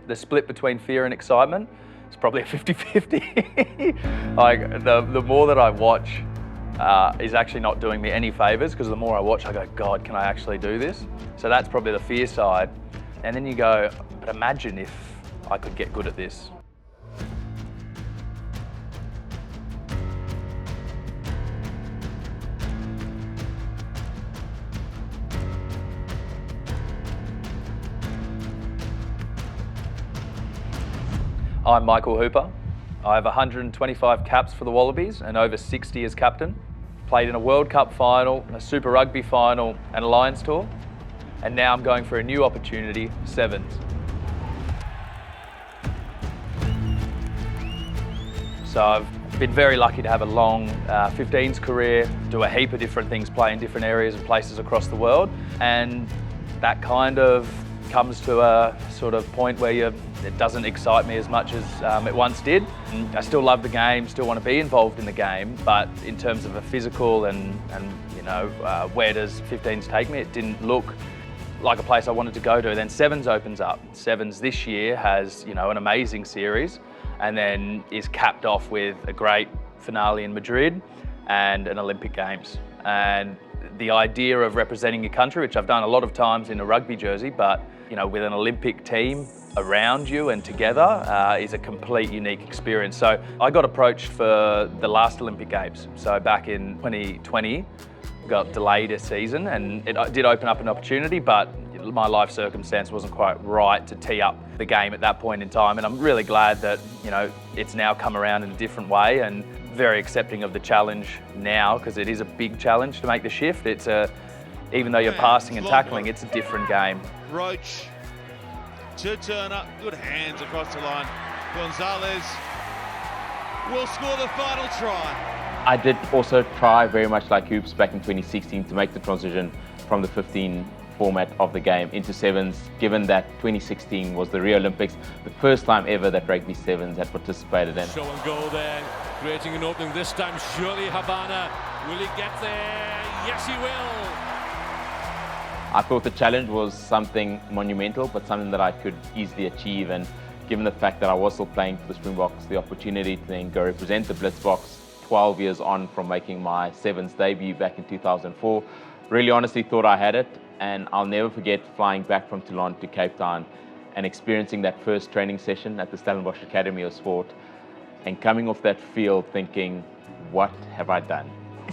the split between fear and excitement is probably a 50-50. Like the more that I watch is actually not doing me any favors, because the more I watch, I go, God, can I actually do this? So that's probably the fear side. And then you go, but imagine if I could get good at this. I'm Michael Hooper. I have 125 caps for the Wallabies and over 60 as captain. Played in a World Cup final, a Super Rugby final and a Lions tour. And now I'm going for a new opportunity, Sevens. So I've been very lucky to have a long 15s career, do a heap of different things, play in different areas and places across the world. And that kind of comes to a sort of point where it doesn't excite me as much as it once did. I still love the game, still want to be involved in the game, but in terms of a physical and you know, where does 15s take me, it didn't look like a place I wanted to go to. Then Sevens opens up. Sevens this year has, you know, an amazing series, and then is capped off with a great finale in Madrid and an Olympic Games. And the idea of representing your country, which I've done a lot of times in a rugby jersey, but you know, with an Olympic team around you and together is a complete unique experience. So I got approached for the last Olympic Games. So back in 2020, got delayed a season, and it did open up an opportunity, but my life circumstance wasn't quite right to tee up the game at that point in time. And I'm really glad that, you know, it's now come around in a different way, and very accepting of the challenge now, because it is a big challenge to make the shift. It's even though you're passing and tackling, it's a different game. Roach to Turner, good hands across the line. Gonzalez will score the final try. I did also try, very much like Hoops back in 2016, to make the transition from the 15 format of the game into Sevens, given that 2016 was the Rio Olympics, the first time ever that rugby Sevens had participated in. Show and goal there, creating an opening this time. Surely Havana, will he get there? Yes, he will. I thought the challenge was something monumental, but something that I could easily achieve. And given the fact that I was still playing for the Springboks, the opportunity to then go represent the Blitzboks 12 years on from making my Sevens debut back in 2004, really honestly thought I had it. And I'll never forget flying back from Toulon to Cape Town and experiencing that first training session at the Stellenbosch Academy of Sport, and coming off that field thinking, what have I done?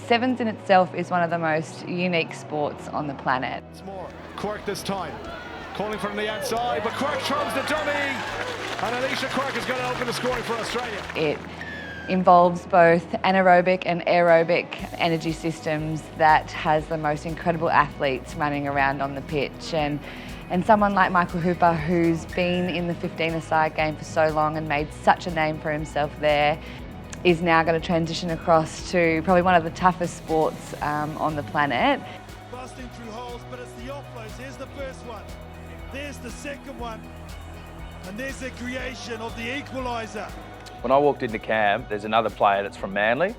Sevens in itself is one of the most unique sports on the planet. It's more Quirk this time, calling from the outside, but Quirk throws the dummy, and Alicia Quirk is going to open the scoring for Australia. It involves both anaerobic and aerobic energy systems that has the most incredible athletes running around on the pitch. And someone like Michael Hooper, who's been in the 15-a-side game for so long and made such a name for himself there, is now going to transition across to probably one of the toughest sports on the planet. Busting through holes, but it's the offloads. Here's the first one. There's the second one. And there's the creation of the equaliser. When I walked into camp, there's another player that's from Manly,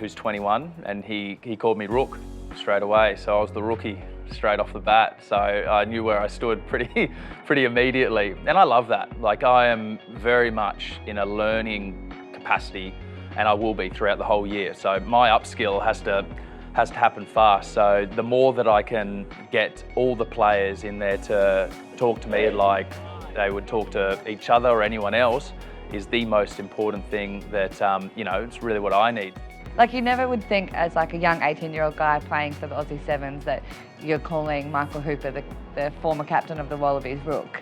who's 21, and he called me Rook straight away. So I was the rookie straight off the bat. So I knew where I stood pretty immediately. And I love that. Like, I am very much in a learning capacity, and I will be throughout the whole year. So my upskill has to happen fast. So the more that I can get all the players in there to talk to me like they would talk to each other or anyone else, is the most important thing that, you know, it's really what I need. Like, you never would think as like a young 18-year-old guy playing for the Aussie Sevens that you're calling Michael Hooper, the former captain of the Wallabies, Rook.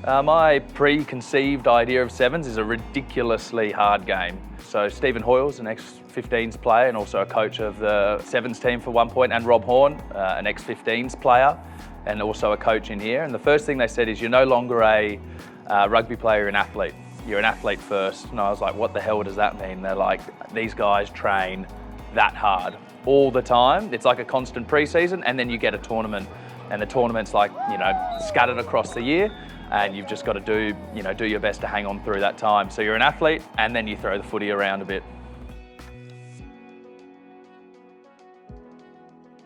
My preconceived idea of Sevens is a ridiculously hard game. So Stephen Hoyle's an ex-15s player and also a coach of the Sevens team for one point, and Rob Horn, an ex-15s player and also a coach in here. And the first thing they said is, you're no longer a rugby player, you're an athlete. You're an athlete first. And I was like, what the hell does that mean? They're like, these guys train that hard all the time. It's like a constant pre-season, and then you get a tournament. And the tournament's like, you know, scattered across the year. And you've just got to do your best to hang on through that time. So you're an athlete, and then you throw the footy around a bit.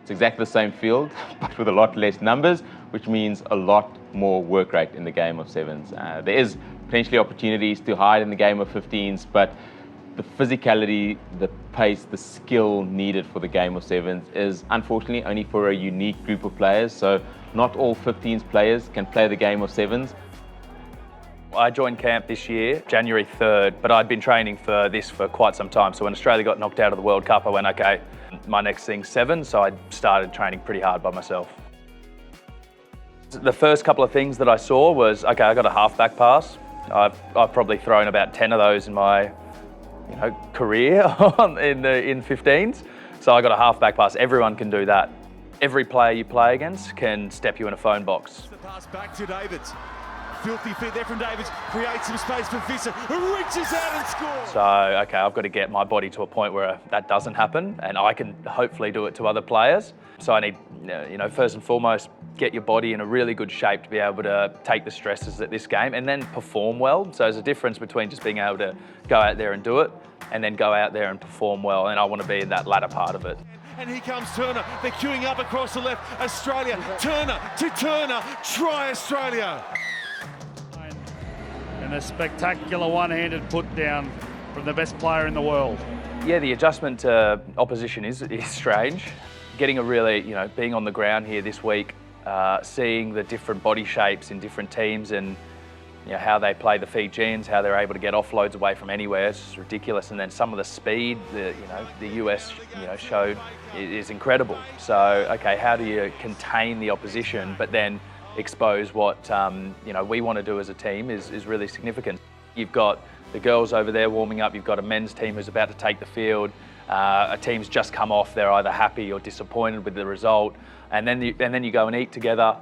It's exactly the same field, but with a lot less numbers, which means a lot more work rate in the game of sevens. There is potentially opportunities to hide in the game of 15s, but the physicality, the pace, the skill needed for the game of sevens is unfortunately only for a unique group of players. So not all 15s players can play the game of sevens. I joined camp this year, January 3rd, but I'd been training for this for quite some time. So when Australia got knocked out of the World Cup, I went, okay, my next thing's sevens. So I started training pretty hard by myself. The first couple of things that I saw was, okay, I got a halfback pass. I've probably thrown about 10 of those in my career in 15s. So I got a halfback pass. Everyone can do that. Every player you play against can step you in a phone box. The pass back to Davids. Filthy fit there from Davids. Creates some space for Visser, who reaches out and scores. So, okay, I've got to get my body to a point where that doesn't happen, and I can hopefully do it to other players. So I need, first and foremost, get your body in a really good shape to be able to take the stresses at this game and then perform well. So there's a difference between just being able to go out there and do it and then go out there and perform well, and I want to be in that latter part of it. And here comes Turner. They're queuing up across the left. Australia, Turner to Turner. Try Australia. And a spectacular one-handed put down from the best player in the world. Yeah, the adjustment to opposition is strange. Getting a really, being on the ground here this week, seeing the different body shapes in different teams and how they play the Fijians, how they're able to get offloads away from anywhere, it's just ridiculous. And then some of the speed the US showed is incredible. So okay, how do you contain the opposition but then expose what we want to do as a team is really significant. You've got the girls over there warming up, you've got a men's team who's about to take the field, a team's just come off, they're either happy or disappointed with the result, and then you go and eat together.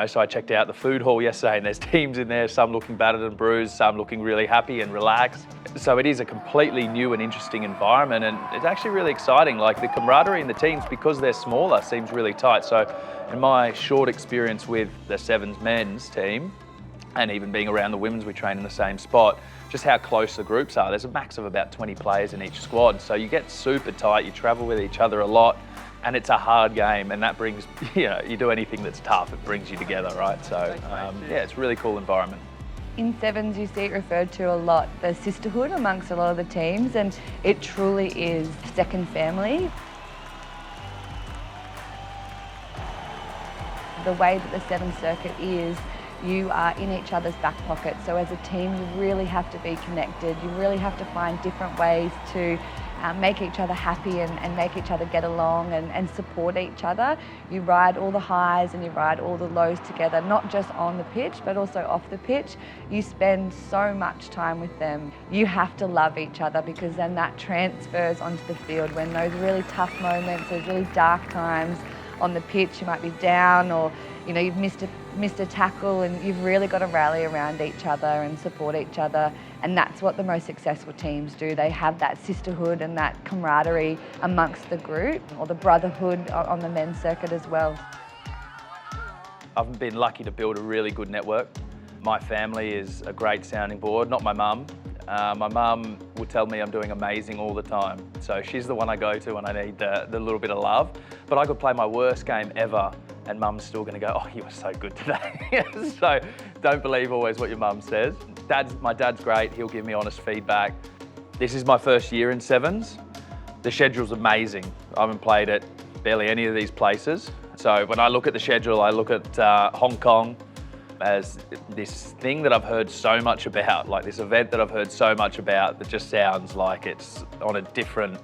So I checked out the food hall yesterday and there's teams in there, some looking battered and bruised, some looking really happy and relaxed. So it is a completely new and interesting environment, and it's actually really exciting. Like the camaraderie in the teams, because they're smaller, seems really tight. So in my short experience with the sevens men's team, and even being around the women's, we train in the same spot, just how close the groups are. There's a max of about 20 players in each squad. So you get super tight, you travel with each other a lot, and it's a hard game, and that brings, you do anything that's tough, it brings you together, right? So it's a really cool environment. In sevens, you see it referred to a lot, the sisterhood amongst a lot of the teams, and it truly is second family. The way that the sevens circuit is, you are in each other's back pocket. So as a team, you really have to be connected. You really have to find different ways to make each other happy and make each other get along and support each other. You ride all the highs and you ride all the lows together, not just on the pitch, but also off the pitch. You spend so much time with them. You have to love each other, because then that transfers onto the field when those really tough moments, those really dark times on the pitch, you might be down, or you've missed a tackle, and you've really got to rally around each other and support each other. And that's what the most successful teams do. They have that sisterhood and that camaraderie amongst the group, or the brotherhood on the men's circuit as well. I've been lucky to build a really good network. My family is a great sounding board, not my mum. My mum will tell me I'm doing amazing all the time. So she's the one I go to when I need the little bit of love. But I could play my worst game ever and mum's still going to go, oh, you were so good today. So don't believe always what your mum says. My dad's great. He'll give me honest feedback. This is my first year in sevens. The schedule's amazing. I haven't played at barely any of these places. So when I look at the schedule, I look at Hong Kong as this thing that I've heard so much about, like this event that I've heard so much about that just sounds like it's on a different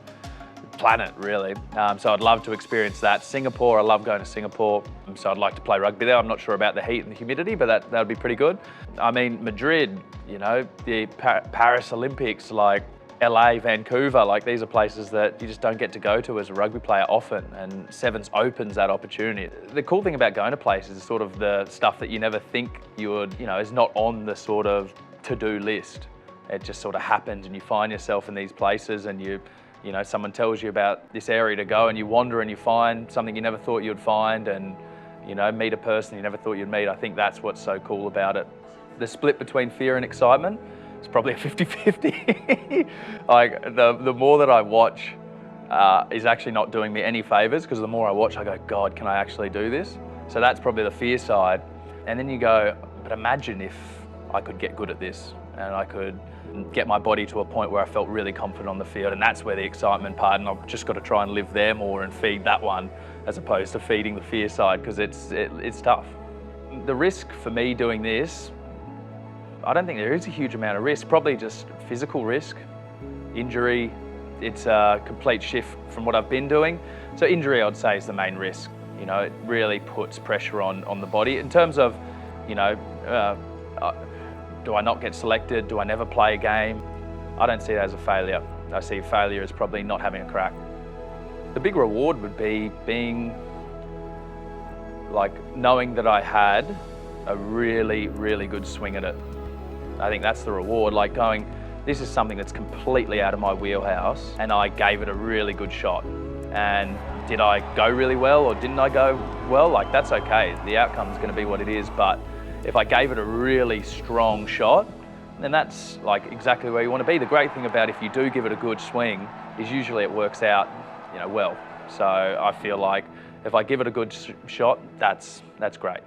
planet, really. So I'd love to experience that. Singapore, I love going to Singapore. So I'd like to play rugby there. I'm not sure about the heat and the humidity, but that would be pretty good. I mean, Madrid, the Paris Olympics, like LA, Vancouver, like these are places that you just don't get to go to as a rugby player often, and sevens opens that opportunity. The cool thing about going to places is sort of the stuff that you never think you would, is not on the sort of to-do list. It just sort of happens and you find yourself in these places, and someone tells you about this area to go, and you wander and you find something you never thought you'd find, and meet a person you never thought you'd meet. I think that's what's so cool about it. The split between fear and excitement, it's probably a 50-50. Like the more that I watch is actually not doing me any favours, because the more I watch, I go, God, can I actually do this? So that's probably the fear side. And then you go, but imagine if I could get good at this and I could get my body to a point where I felt really confident on the field, and that's where the excitement part, and I've just got to try and live there more and feed that one as opposed to feeding the fear side, because it's tough. The risk for me doing this, I don't think there is a huge amount of risk, probably just physical risk, injury. It's a complete shift from what I've been doing. So injury, I'd say, is the main risk. You know, it really puts pressure on the body. In terms of, you know, do I not get selected? Do I never play a game? I don't see it as a failure. I see failure as probably not having a crack. The big reward would be knowing that I had a really, really good swing at it. I think that's the reward, like going, this is something that's completely out of my wheelhouse, and I gave it a really good shot. And did I go really well or didn't I go well? Like, that's okay. The outcome's going to be what it is, but if I gave it a really strong shot, then that's like exactly where you want to be. The great thing about if you do give it a good swing is usually it works out, you know, well. So I feel like if I give it a good shot, that's great.